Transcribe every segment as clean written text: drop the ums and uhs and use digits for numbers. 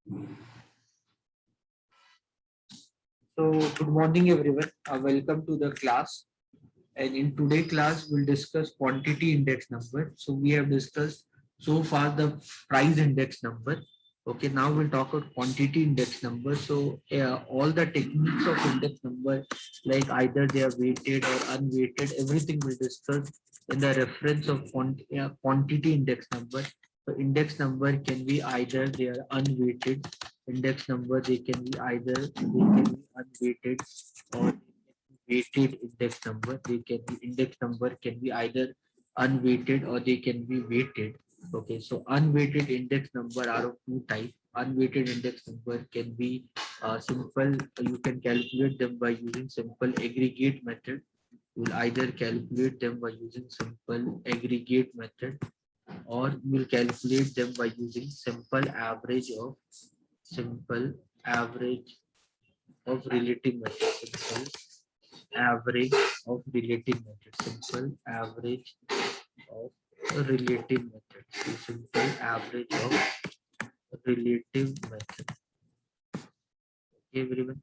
So, good morning, everyone. Welcome to the class. And in today class, we'll discuss quantity index number. So, we have discussed so far the price index number. Okay, now we'll talk about quantity index number. So, all the techniques of index number, like either they are weighted or unweighted, everything we'll discuss in the reference of quantity index number. So, index number can be either they are unweighted index number, they can be either they can be unweighted or weighted index number. They can be index number can be either unweighted or they can be weighted. Okay, so unweighted index number are of two types. Unweighted index number can be simple. You can calculate them by using simple aggregate method. You will either calculate them by using simple aggregate method, or you will calculate them by using simple average of relative method. Simple average of relative method. Simple average of relative method. So simple average of relative method. Okay, everyone.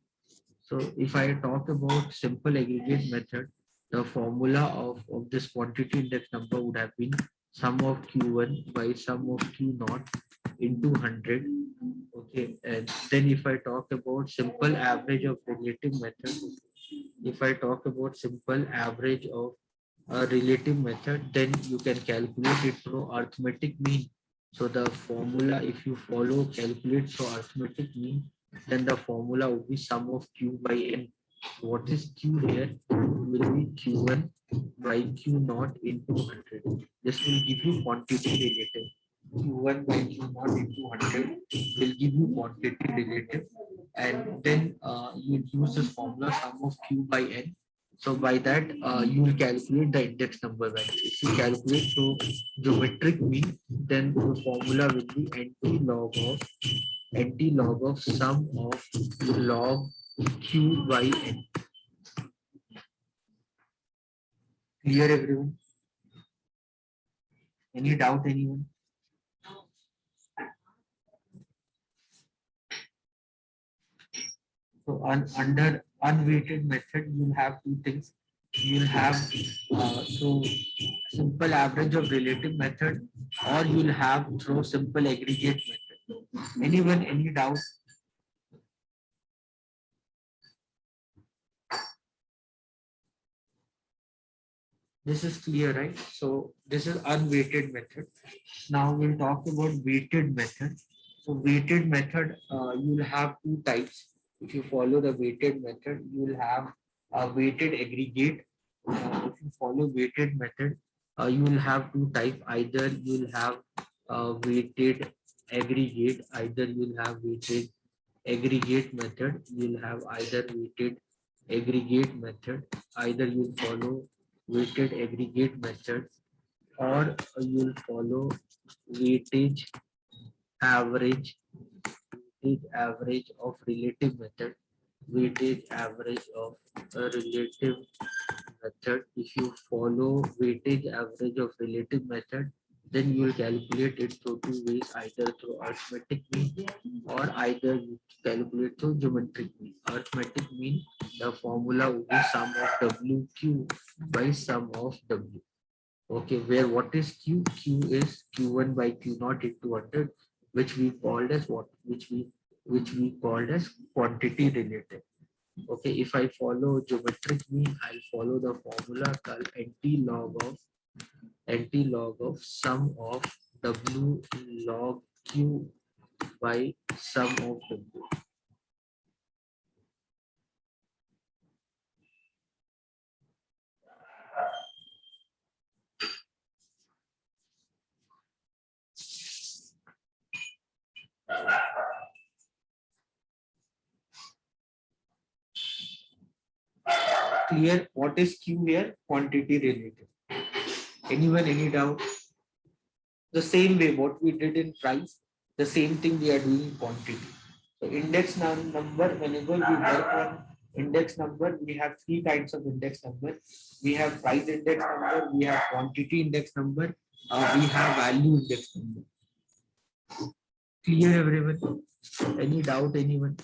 So if I talk about simple aggregate method, the formula of this quantity index number would have been sum of Q1 by sum of Q naught into 100. Okay, and then if I talk about simple average of relative method, if I talk about simple average of a relative method, then you can calculate it through arithmetic mean. So the formula, if you follow calculate through arithmetic mean, then the formula will be sum of Q by N. What is Q here? Will be Q1 by Q naught into 100. This will give you quantity relative. Q1 by Q naught into 100 will give you quantity relative. And then you use this formula sum of Q by N. So by that, you will calculate the index number value. If you calculate through geometric mean, then the formula will be NT log of sum of log Q by N. Clear, everyone? Any doubt, anyone? So under unweighted method, you'll have two things. You'll have through simple average of relative method, or you'll have through simple aggregate method. Anyone, any doubt? This is clear, right? So this is unweighted method. Now we'll talk about weighted method. So weighted method, you'll have two types. If you follow the weighted method, you'll have a weighted aggregate. If you follow weighted method, you will have two types. Either you'll have weighted aggregate, either you'll have weighted aggregate method, you'll have either weighted aggregate method, either you'll follow weighted aggregate method, or you'll follow weightage average, weightage average of relative method, weightage average of a relative method. If you follow weightage average of relative method, then you will calculate it through two ways, either through arithmetic mean or either you calculate through geometric mean. Arithmetic mean, the formula will be sum of WQ by sum of W. Okay, where what is Q? Q is Q1 by Q naught into 100, which we called as what? Which we called as quantity related. Okay, if I follow geometric mean, I'll follow the formula called NT log of sum of W log Q by sum of W. Clear? What is Q here? Quantity related. Anyone, any doubt? The same way what we did in price, the same thing we are doing in quantity. So index number, whenever we work on index number, we have three kinds of index number. We have price index number, we have quantity index number, we have value index number. Clear, everyone? Any doubt, anyone?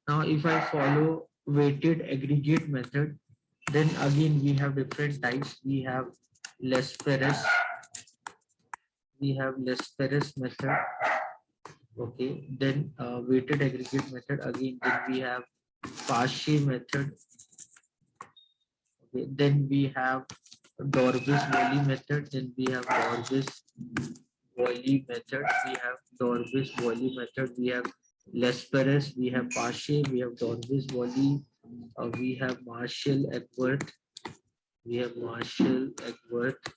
Now, if I follow weighted aggregate method, then again we have different types. We have Lesperus. We have Lesperus method. Okay. Then weighted aggregate method. Again, then we have Paasche method. Okay. Then we have Dorvis-Wally method. Then we have Dorvis-Wally method. We have Dorvis-Wally method. We have Lesperus. We have Paasche. We have Dorvis-Wally. We have Marshall-Eckworth. We have Marshall-Eckworth.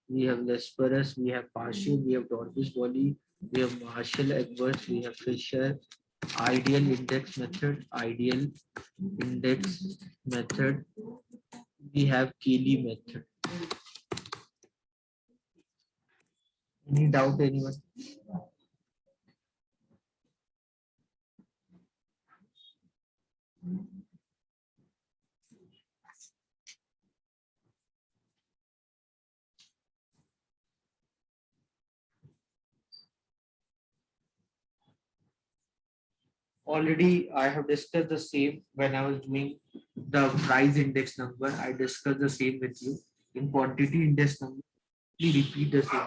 We have Lesperus. We have Paasche. We have Dorvis-Wally. We have Marshall-Eckworth. We have Fisher. Ideal index method. Ideal index method. We have Cayley method. Any doubt, anyone? Already I have discussed the same when I was doing the price index number. I discussed the same with you. In quantity index number, we repeat the same.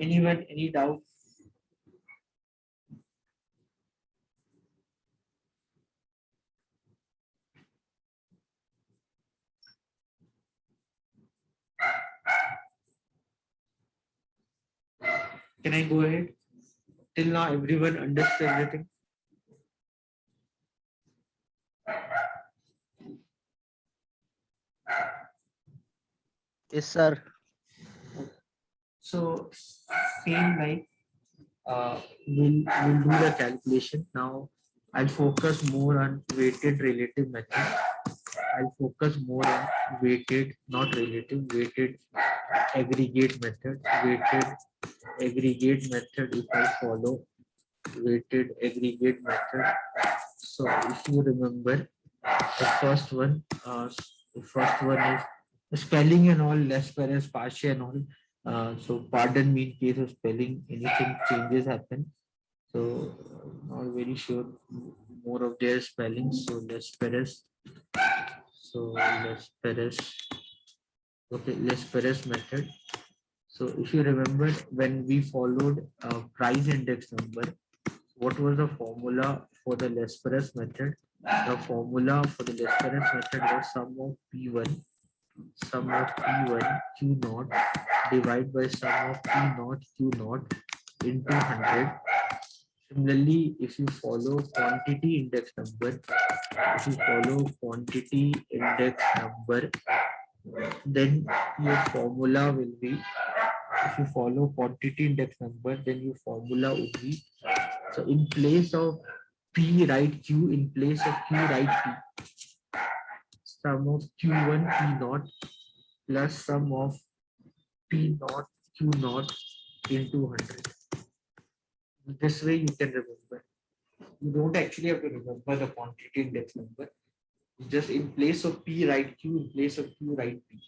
Anyone, any doubt? Can I go ahead? Till now, everyone understood everything. Yes, sir. So, same like we'll do the calculation. Now, I'll focus more on weighted relative method. I'll focus more on weighted, not relative, weighted aggregate method. Weighted aggregate method, if I follow weighted aggregate method. So if you remember, the first one is spelling and all, Lesperus, Paasche and all. So pardon me in case of spelling, anything changes happen. So not very sure more of their spellings. So Lesperus. So Lesperus. Okay, Lesperus method. So if you remember when we followed price index number, what was the formula for the Lesperus method? The formula for the Lesperus method was sum of P1 Q naught divided by sum of P naught Q naught into 100. Similarly, if you follow quantity index number, then your formula will be, if you follow quantity index number, then your formula would be, so in place of P write Q, in place of Q write P, sum of Q1 P naught plus sum of P naught Q naught into 100. This way you can remember. You don't actually have to remember the quantity index number. Just in place of P write Q, in place of Q write P.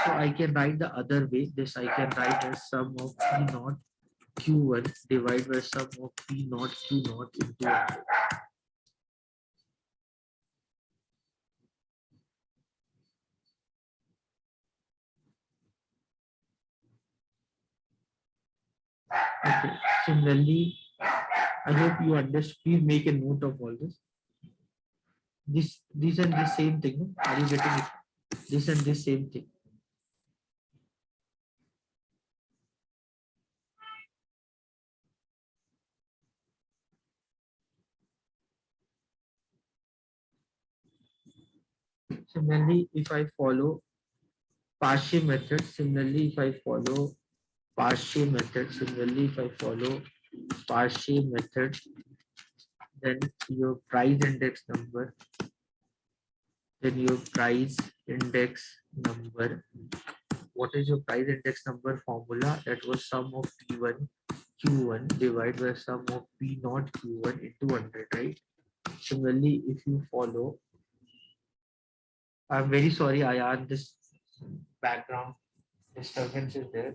So I can write the other way. This I can write as sum of P naught Q1 divided by sum of P naught Q naught into 100. Okay. Similarly, I hope you understand. Please make a note of all this. This and this same thing. No? Are you getting it? This and this same thing. Similarly, if I follow Paasche method, similarly, if I follow Paasche method, similarly, if I follow Paasche method, then your price index number, then your price index number. What is your price index number formula? That was sum of P1 Q1 divided by sum of P naught Q1 into 100, right? Similarly, if you follow, I'm very sorry, I add this background disturbance is there.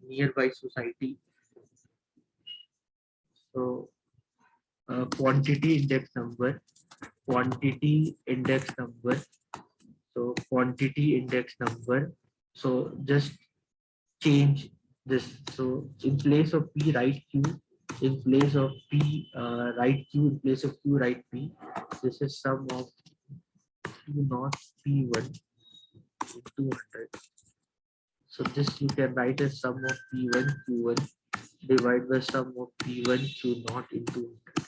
Nearby society. So quantity index number, quantity index number. So quantity index number. So just change this. So in place of P, write Q. In place of P, write Q. In place of Q, write P. This is sum of P naught P1 into 200. So this you can write as sum of P1 Q1 divided by sum of P1 Q naught into 100.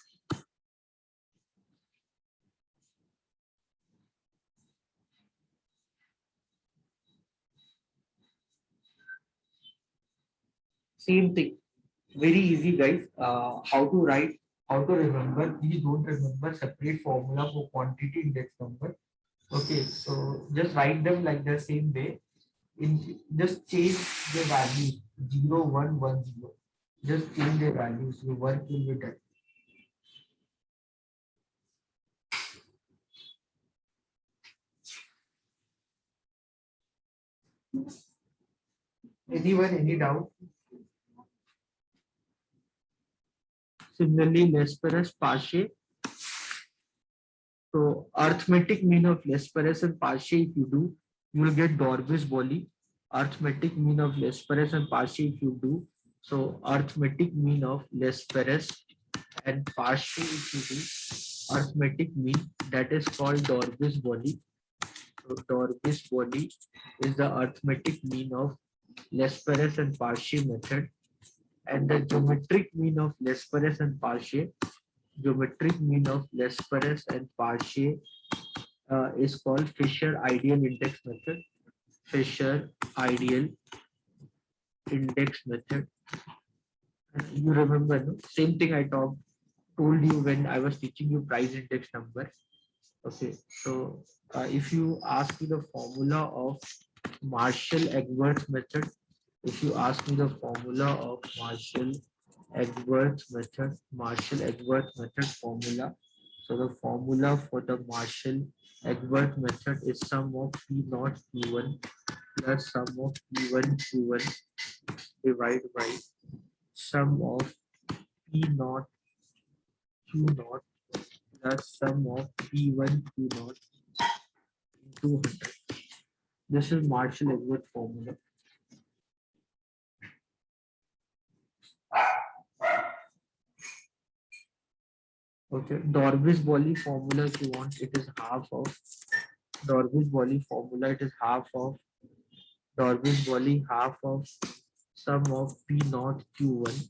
Same thing. Very easy, guys. How to write, how to remember. Please don't remember separate formula for quantity index number. Okay, so just write them like the same way. In just change the value 0, 1, 1, 0. Just change the values. Your work will be done. Anyone, any doubt? Similarly, Lesperus Pache. So arithmetic mean of Lesperus and Pache, if you do, you will get Dorbis-Boli. Arithmetic mean of Lesperus and Pache, if you do. So arithmetic mean of Lesperus and Pache, if you do, arithmetic mean, that is called Dorbis-Boli. So Dorbis-Boli is the arithmetic mean of Lesperus and Pache method, and the geometric mean of Lesperus and Pache, geometric mean of Lesperus and Pache is called Fisher ideal index method. Fisher ideal index method. You remember, no? Same thing I told you when I was teaching you price index number. Okay, so if you ask me the formula of Marshall-Edwards method, if you ask me the formula of Marshall-Edwards method, Marshall-Edwards method formula. So the formula for the Marshall-Edwards method is sum of P naught Q1 plus sum of P1 Q1 divided by sum of P naught Q naught plus sum of P1 Q naught into 100. This is Marshall-Edwards formula. Okay, Dorbis-Boli formula, if you want, it is half of Dorbis-Boli formula. It is half of Dorbis-Boli, half of sum of P naught Q1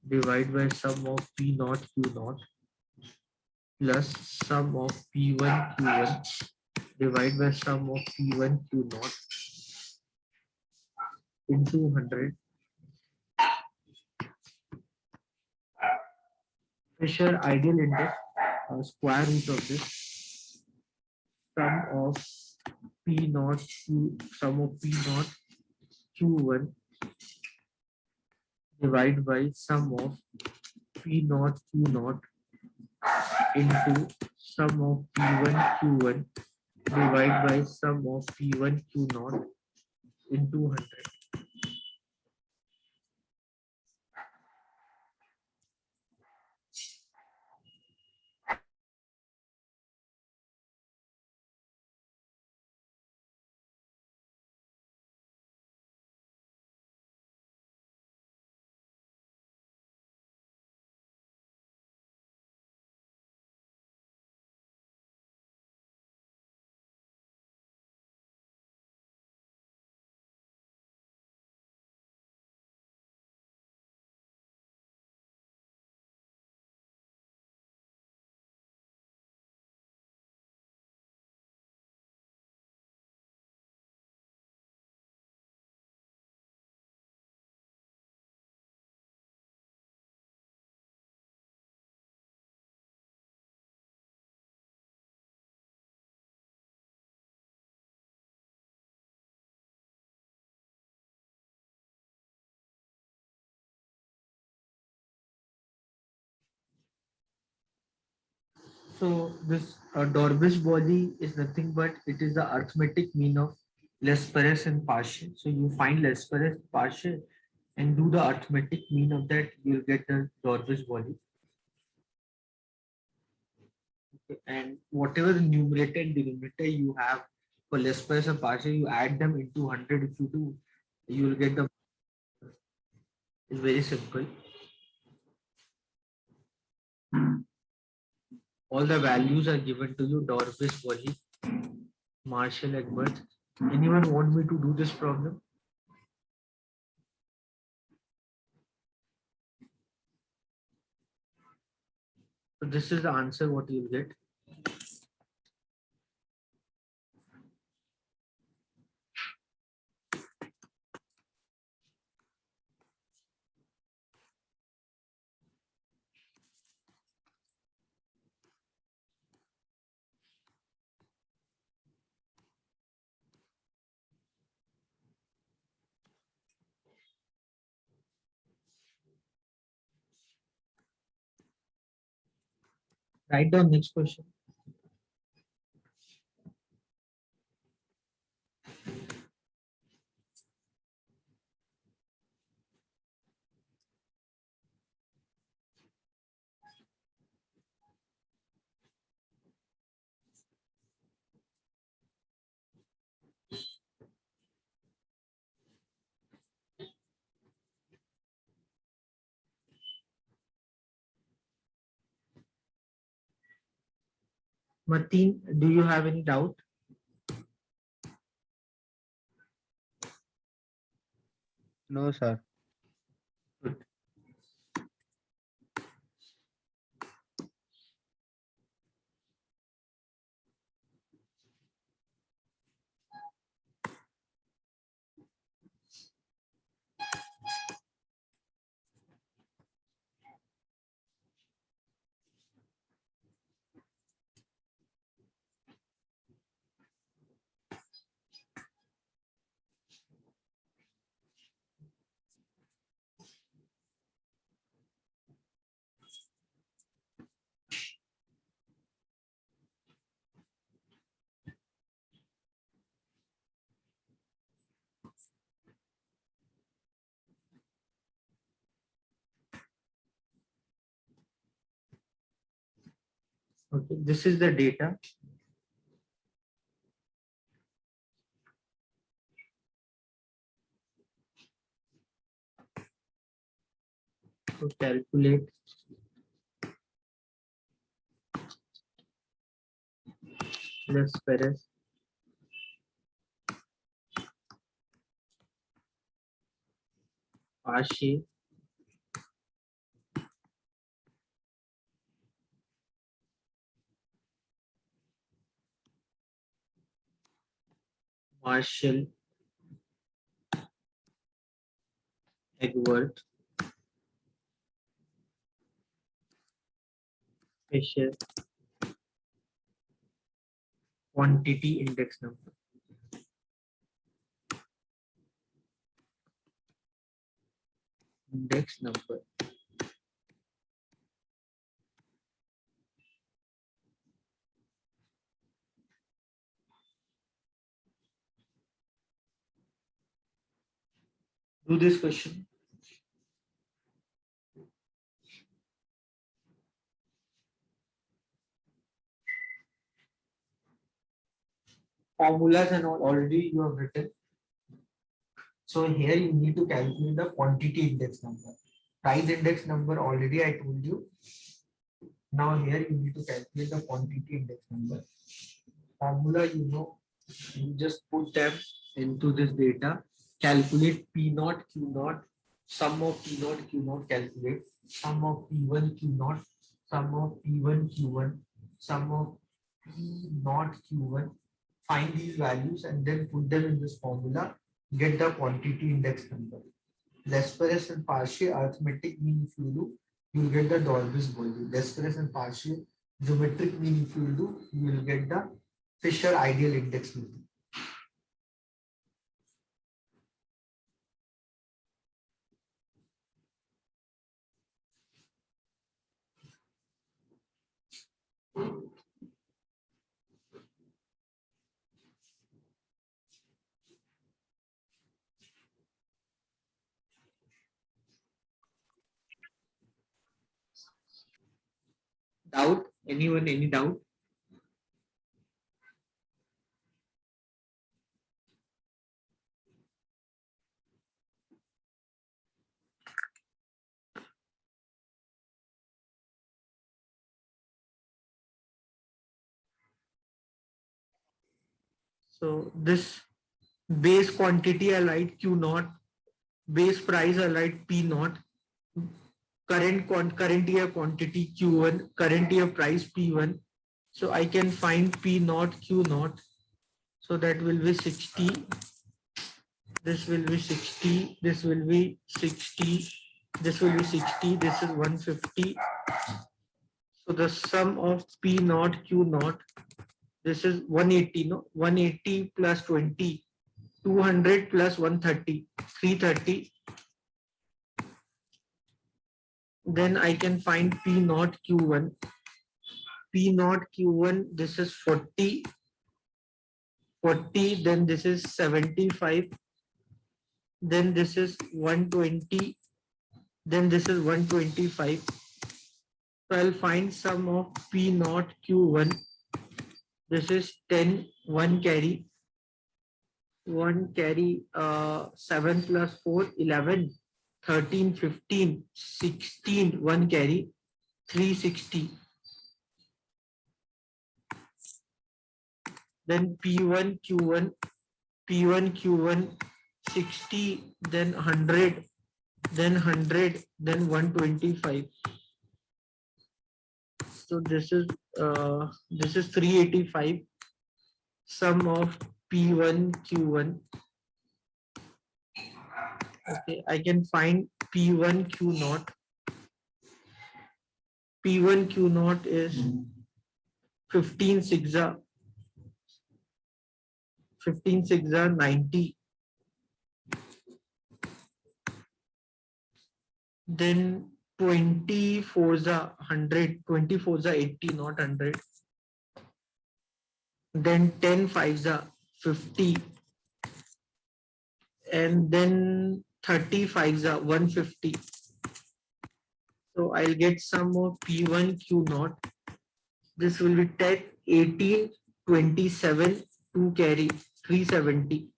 divided by sum of P naught Q naught plus sum of P1 Q1 divided by sum of P1 Q naught into 100. Fisher ideal index, square root of this, sum of P naught Q, sum of P naught Q1 divided by sum of P naught Q naught into sum of P1 Q1 divided by sum of P1 Q naught into 100. So this Dolbesch-Pauli is nothing but it is the arithmetic mean of Lesperus and partial. So you find Lesperus partial and do the arithmetic mean of that, you'll get the Dolbesch-Pauli. And whatever the numerator and denominator you have for Lesperus and partial, you add them into 100. If you do, you will get the. It's very simple. All the values are given to you. Dolbesch-Pauli, Marshall, Edwards. Anyone want me to do this problem? So this is the answer what you'll get. Write down next question. Mateen, do you have any doubt? No, sir. Good. Okay, this is the data. To calculate Lesperus partial Marshall Egworth Fisher quantity index number. Index number. Do this question. Formulas and all already you have written. So here you need to calculate the quantity index number. Price index number already I told you. Now here you need to calculate the quantity index number. Formula you know, you just put them into this data. Calculate P naught Q naught. Sum of P naught Q naught calculate. Sum of P1 Q naught. Sum of P1 Q1. Sum of P naught Q1. Find these values and then put them in this formula. Get the quantity index number. Lesperus and partial arithmetic mean if you do, you will get the Dolbesch-Pauli. Lesperus and partial geometric mean if you do, you will get the Fisher ideal index mean. Doubt? Anyone, any doubt? So this base quantity I write Q naught, base price I write P naught, current year quantity Q1, current year price P1. So I can find P naught Q naught. So that will be 60. This will be 60. This will be 60. This will be 60. This is 150. So the sum of P naught Q naught, this is 180, no? 180 plus 20, 200 plus 130, 330. Then I can find P naught Q1. P naught Q1, this is 40, 40, then this is 75, then this is 120, then this is 125. So I'll find sum of P naught Q1. This is 10, 1 carry, 7 plus 4, 11, 13, 15, 16, 1 carry, 360. Then P1 Q1, P1 Q1, 60, then 100, then 100, then 125. So this is 385. Sum of P1 Q1. Okay, I can find P1 Q naught. P1 Q naught is 15 6 15 6 90. Then 24 100, 24 80, not 100. Then 10 5 50. And then 35 150. So I'll get sum of P1 Q naught. This will be 10, 18, 27, 2 carry, 370.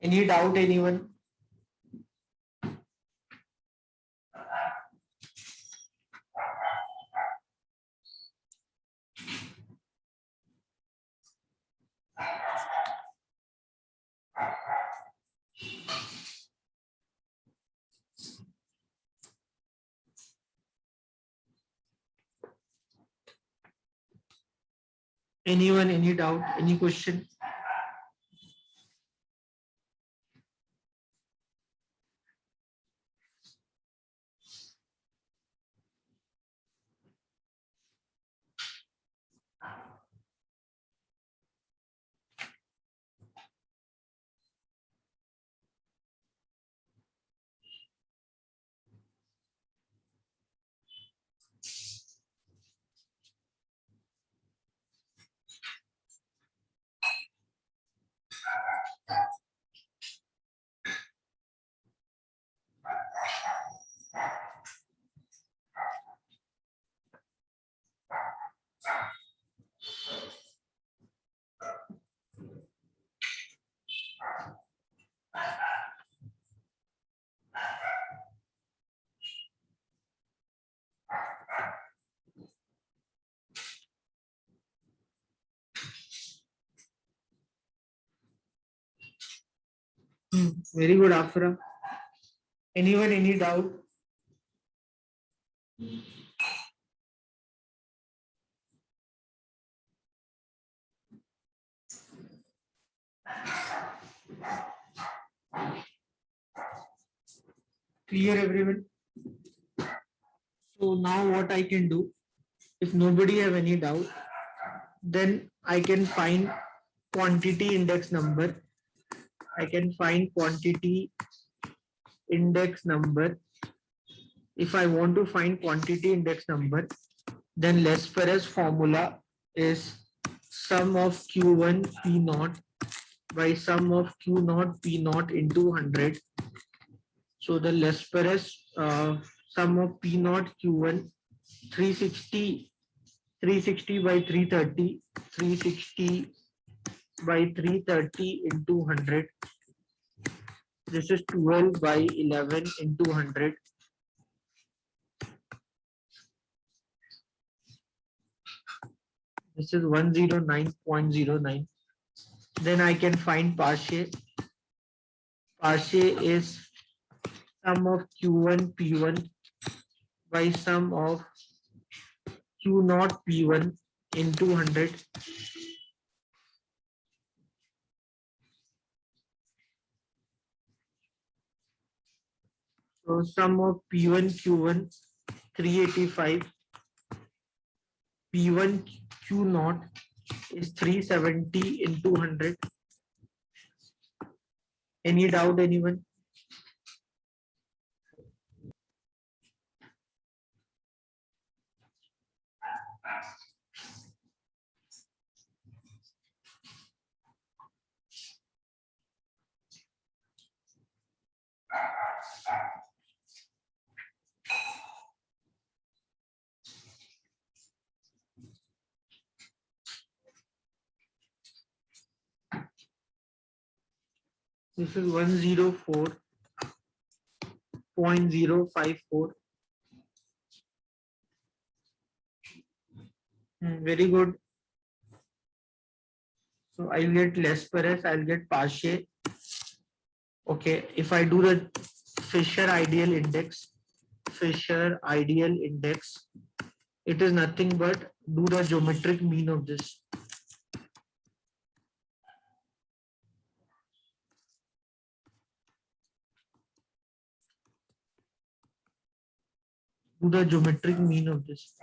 Any doubt, anyone? Anyone, any doubt, any question? Very good, Afra. Anyone, any doubt? Clear, everyone? So now what I can do, if nobody have any doubt, then I can find quantity index number. I can find quantity index number. If I want to find quantity index number, then Lesper's formula is sum of Q1 P naught by sum of Q naught P naught into 100. So the Lesper's sum of P naught Q1 360 by 330 360 by 330 into 100. This is 12 by 11 into 100. This is 109.09. Then I can find Parshay. Parshay is sum of Q1 P1 by sum of Q naught P1 into 100. So sum of P1 Q1 385, P1 Q naught is 370 into 100. Any doubt, anyone? This is 104.054. Very good. So I'll get Lesperus, I'll get Parshay. Okay, if I do the Fisher ideal index, it is nothing but do the geometric mean of this. Do the geometric mean of this.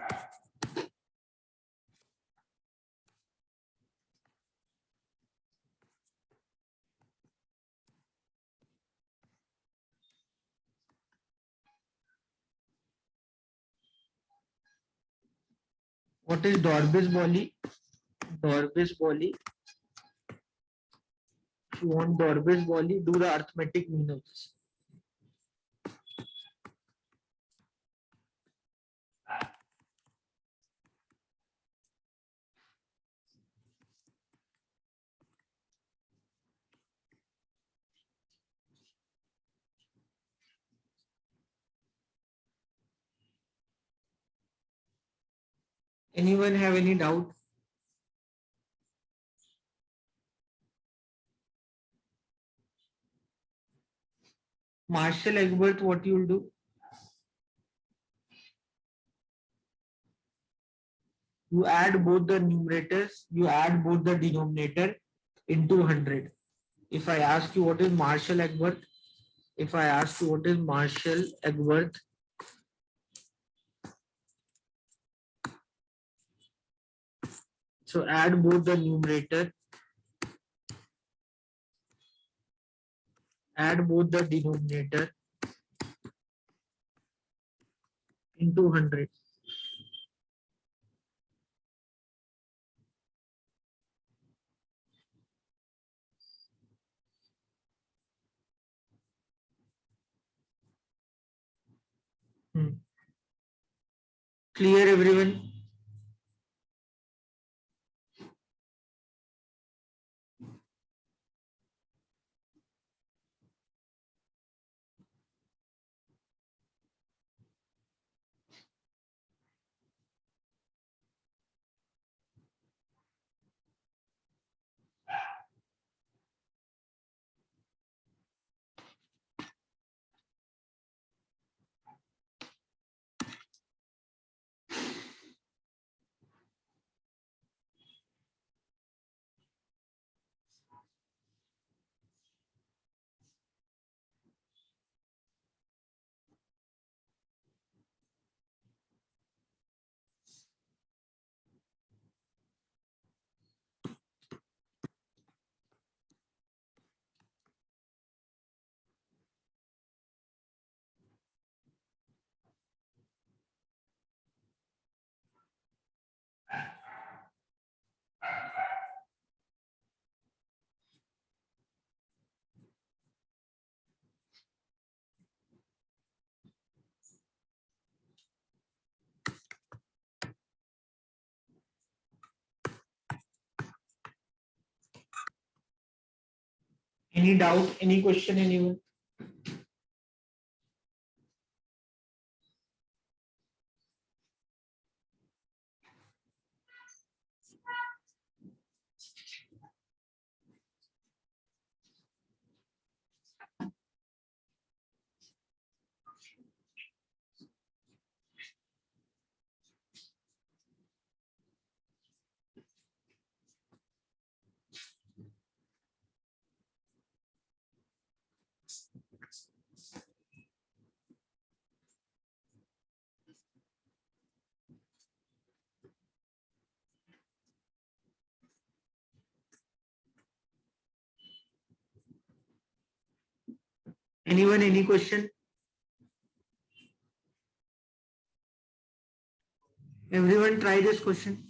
What is Dorbis-Bally? Dorbis-Bally. If you want Dorbis-Bally, do the arithmetic mean of this. Anyone have any doubt? Marshall-Egberth, what you will do? You add both the numerators, you add both the denominator into 100. If I ask you what is Marshall-Egberth, so add both the numerator, add both the denominator into 100. Clear, everyone? Any doubt, any question, anyone? Anyone, any question? Everyone try this question.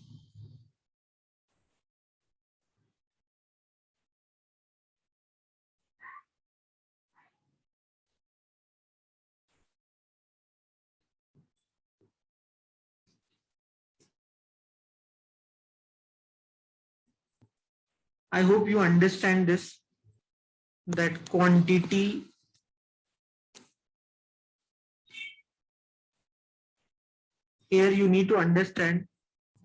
I hope you understand this, that quantity here you need to understand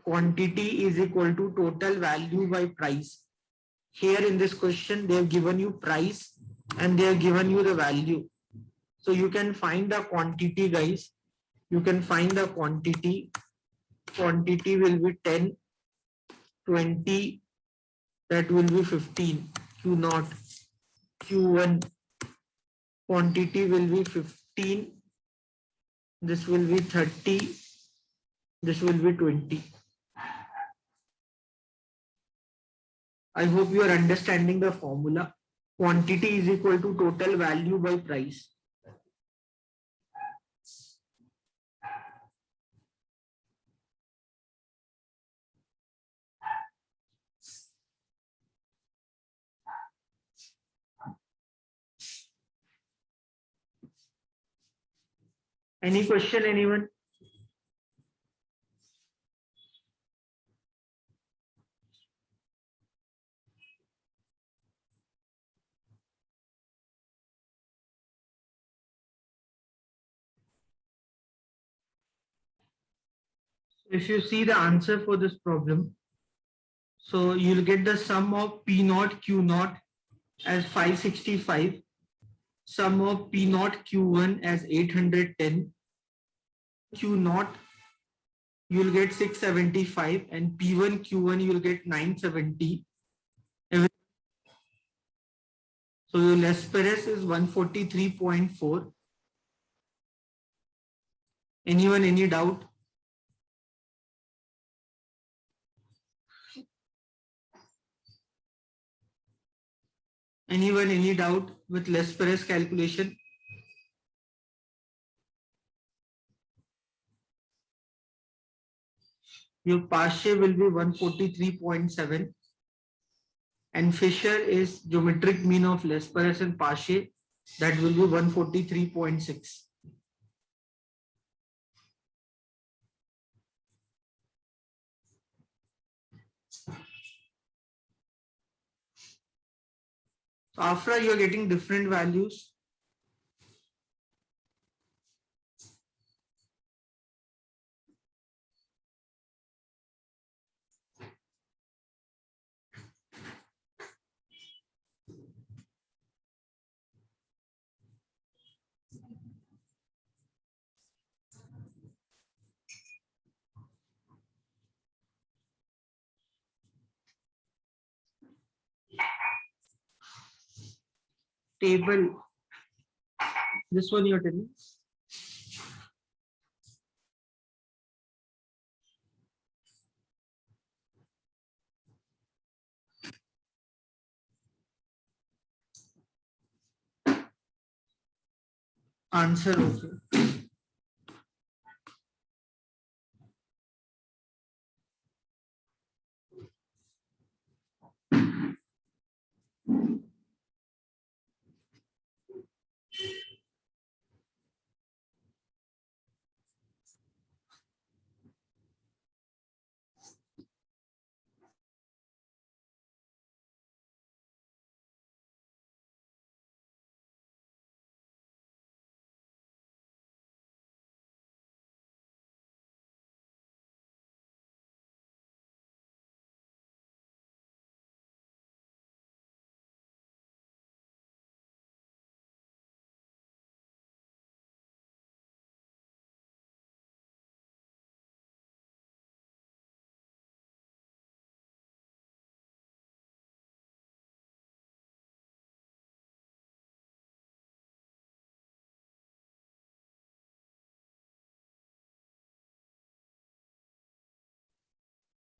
quantity is equal to total value by price. Here in this question, they have given you price and they have given you the value. So you can find the quantity, guys. You can find the quantity. Quantity will be 10, 20, that will be 15. Q naught, Q1. Quantity will be 15. This will be 30. This will be 20. I hope you are understanding the formula. Quantity is equal to total value by price. Any question, anyone? If you see the answer for this problem, so you'll get the sum of P naught Q naught as 565, sum of P naught Q1 as 810, Q naught you'll get 675, and P1 Q1 you'll get 970. So your less Perez is 143.4. Anyone, any doubt? Anyone, any doubt with less Perez calculation? Your Paasche will be 143.7. And Fisher is geometric mean of less Perez and Paasche, that will be 143.6. So after you're getting different values, table, this one you're telling. Answer also.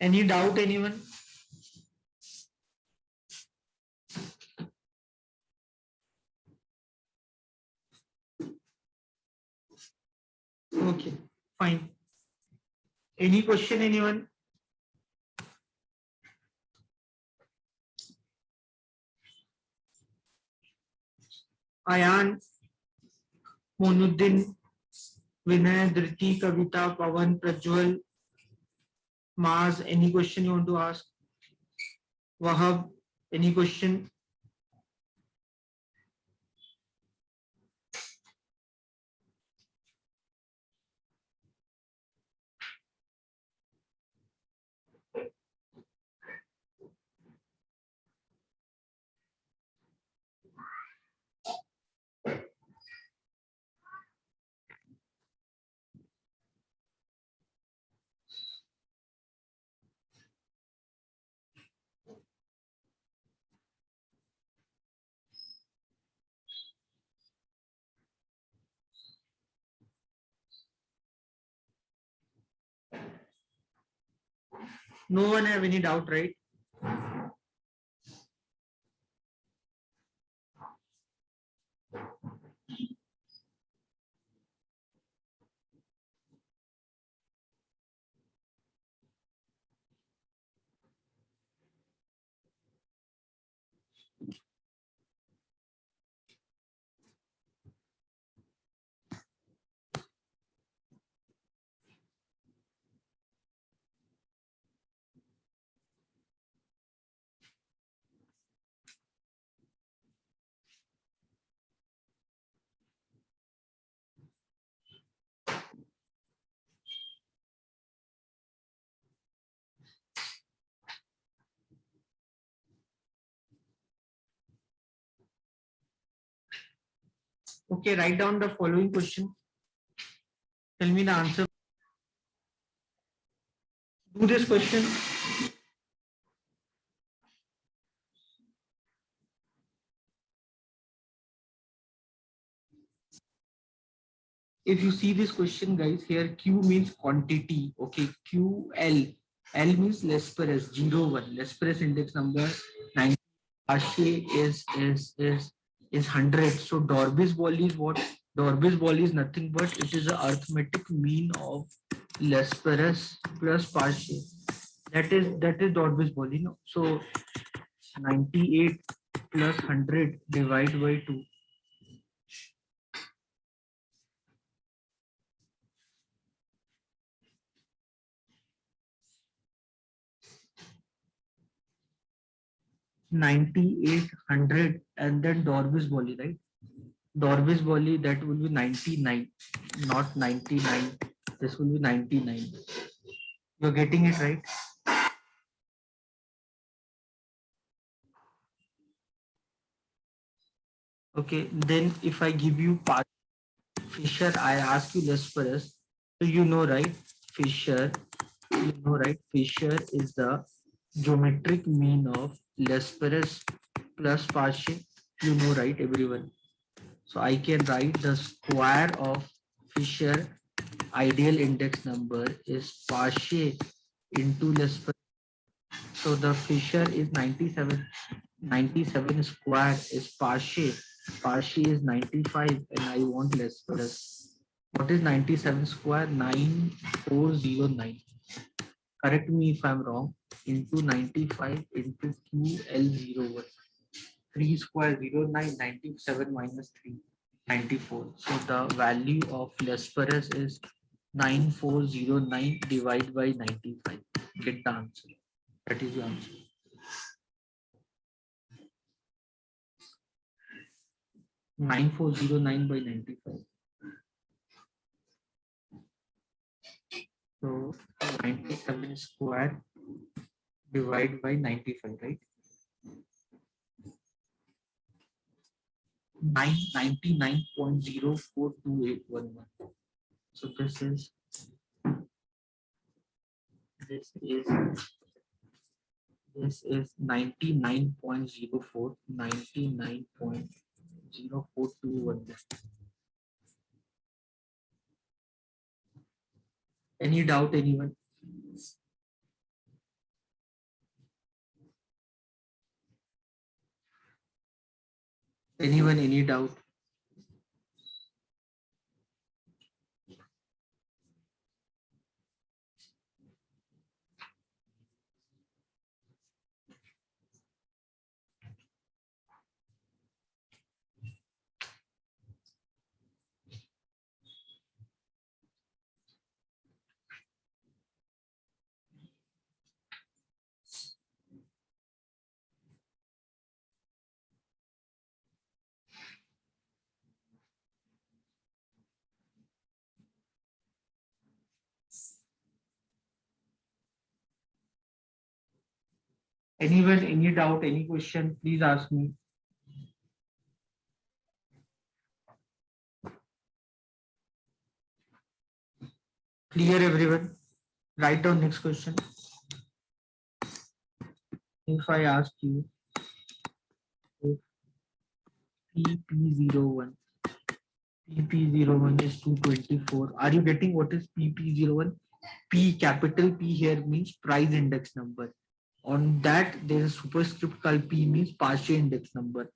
Any doubt, anyone? Okay, fine. Any question, anyone? Ayan, Monuddin, Vinay, Dhriti, Kavita, Pawan, Prajwal, Maz, any question you want to ask? Wahab, any question? No one have any doubt, right? Okay, write down the following question. Tell me the answer. Do this question. If you see this question, guys, here Q means quantity. Okay, QL. L means Lesperus, 01. Lesperus index number 9. Pache is 100. So Dorbis ball is what? Dorbis ball is nothing but it is the arithmetic mean of Lesperus plus Pache. That is Dorbis ball, you know. So 98 plus 100 divided by 2. 98, 100, and then Dorbis Boli, right? Dorbis Boli, that will be 99, not 99. This will be 99. You're getting it right? Okay, then if I give you Fisher, I ask you Lesperus. So you know, right? Fisher, you know, right? Fisher is the geometric mean of Lesperus plus Pache. You know, right, everyone? So I can write the square of Fisher ideal index number is Pache into Lesperus. So the Fisher is 97. 97 square is Pache. Pache is 95 and I want Lesperus. What is 97 square? 9409. Correct me if I'm wrong. Into 95 into QL01. 3 square 09, 97 minus 3. 94. So the value of Lesperus is 9409 divided by 95. Get the answer. That is the answer. 9409 by 95. So 97 square divided by 95, right? 999.042811. So this is 99.04, 99.0421. Any doubt, anyone? Anyone, any doubt? Anyone, any doubt, any question, please ask me. Clear everyone? Write down next question. If I ask you if PP01, PP01 is 224. Are you getting what is PP01? P, capital P here means price index number. On that, there is a superscript called P means Paasche index number.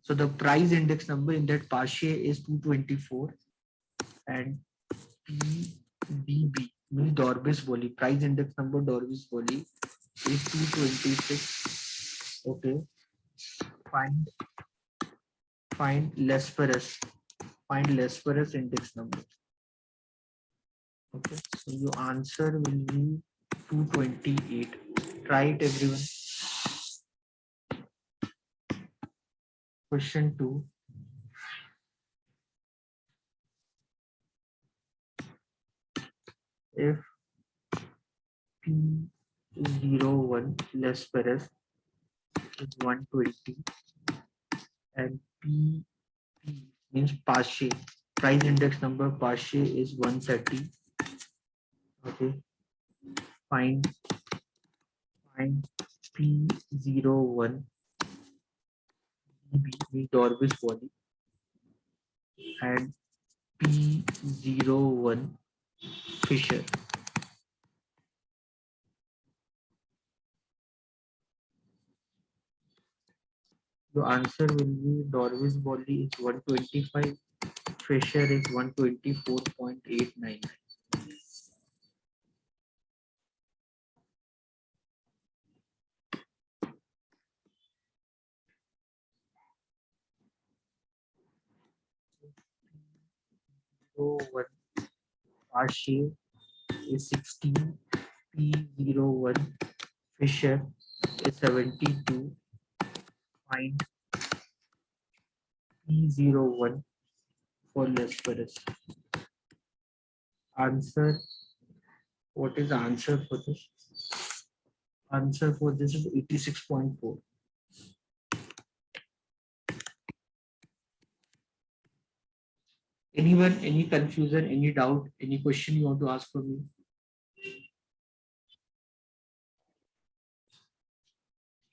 So the price index number in that Paasche is 224 and PDB means Dorbis Boli. Price index number Dorbis Boli is 226. Okay. Find Lesperus. Find Lesperus index number. Okay. So your answer will be 228. Try it, everyone. Question 2. If P01 Lesperus is 120 and PP means Paasche, price index number Paasche is 130. Okay. Find P01 DB means Dorbis Boli and P01 Fisher. Your answer will be Dorbis Boli is 125, Fisher is 124.899. So one Paasche is 16, P01 Fisher is 72. Find P01 for Lesperus. Answer. What is the answer for this? Answer for this is 86.4. Anyone, any confusion, any doubt, any question you want to ask for me?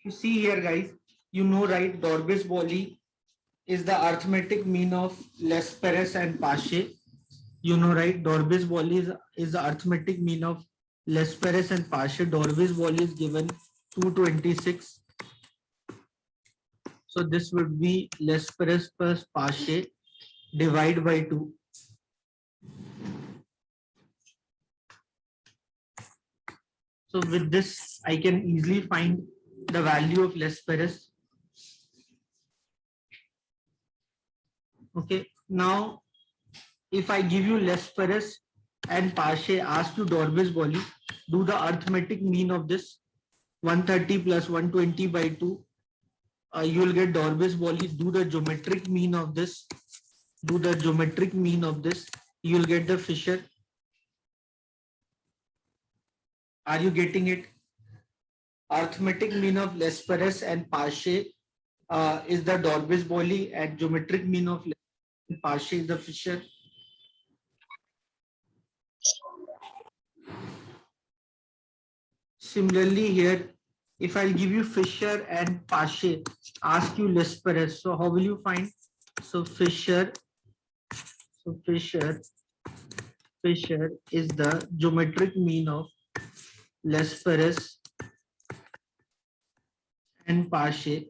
You see here, guys, you know, right? Dorbis Boli is the arithmetic mean of Lesperus and Paasche. You know, right? Dorbis Boli is the arithmetic mean of Lesperus and Paasche. Dorbis Boli is given 226. So this would be Lesperus plus Paasche divide by 2. So with this, I can easily find the value of Lesperus. Okay, now if I give you Lesperus and Paasche, ask you Dorbis Boli, do the arithmetic mean of this 130 plus 120 by 2. You will get Dorbis Boli. Do the geometric mean of this. Do the geometric mean of this. You will get the Fisher. Are you getting it? Arithmetic mean of Lesperus and Paasche is the Dorbis Boli, and geometric mean of Paasche is the Fisher. Similarly here, if I'll give you Fisher and Paasche, ask you Lesperus, so how will you find? So Fisher is the geometric mean of Lesperus and Paasche.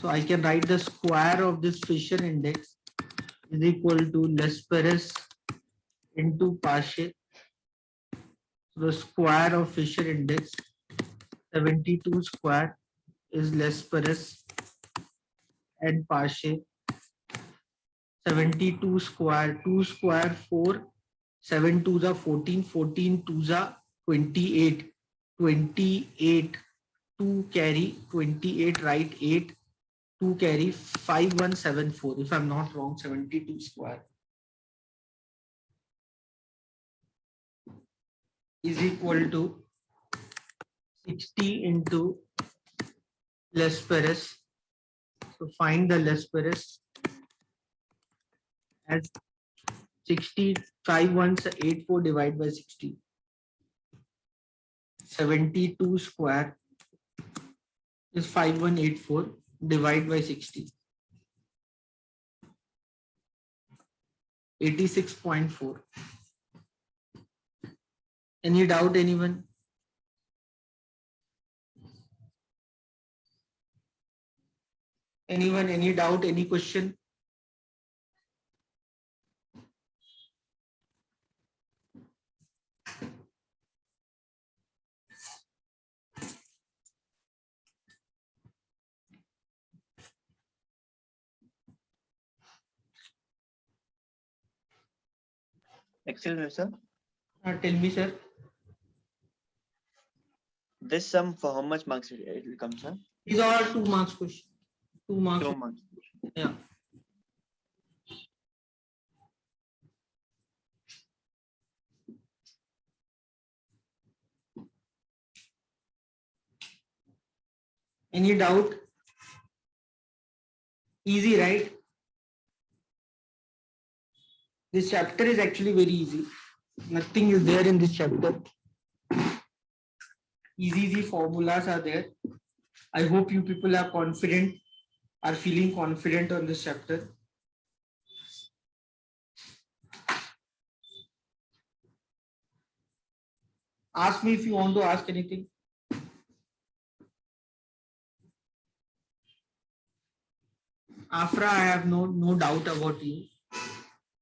So I can write the square of this Fisher index is equal to Lesperus into Pache. So the square of Fisher index 72 square is Lesperus and Pache 72 square 2 square 4 7 2s are 14 14 2s are 28 28 2 carry 28 right 8 2 carry 5174 if I'm not wrong 72 square is equal to 60 into Lesperus. So find the Lesperus as 65 ones 84 divided by 60. 72 square is 5184 divided by 60. 86.4. Any doubt, anyone? Anyone, any doubt, any question? Excuse me, sir. Tell me, sir. This sum for how much marks it will come, sir? These are 2 marks question. 2 marks. 2 marks. Yeah. Any doubt? Easy, right? This chapter is actually very easy. Nothing is there in this chapter. Easy formulas are there. I hope you people are confident, are feeling confident on this chapter. Ask me if you want to ask anything. Afra, I have no doubt about you.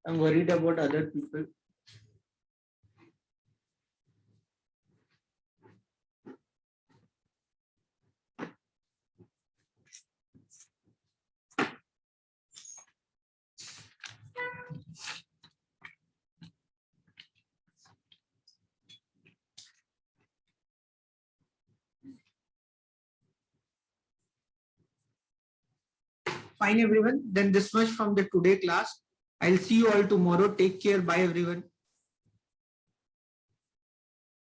I'm worried about other people. Fine, everyone. Then this much from the today class. I'll see you all tomorrow. Take care. Bye, everyone.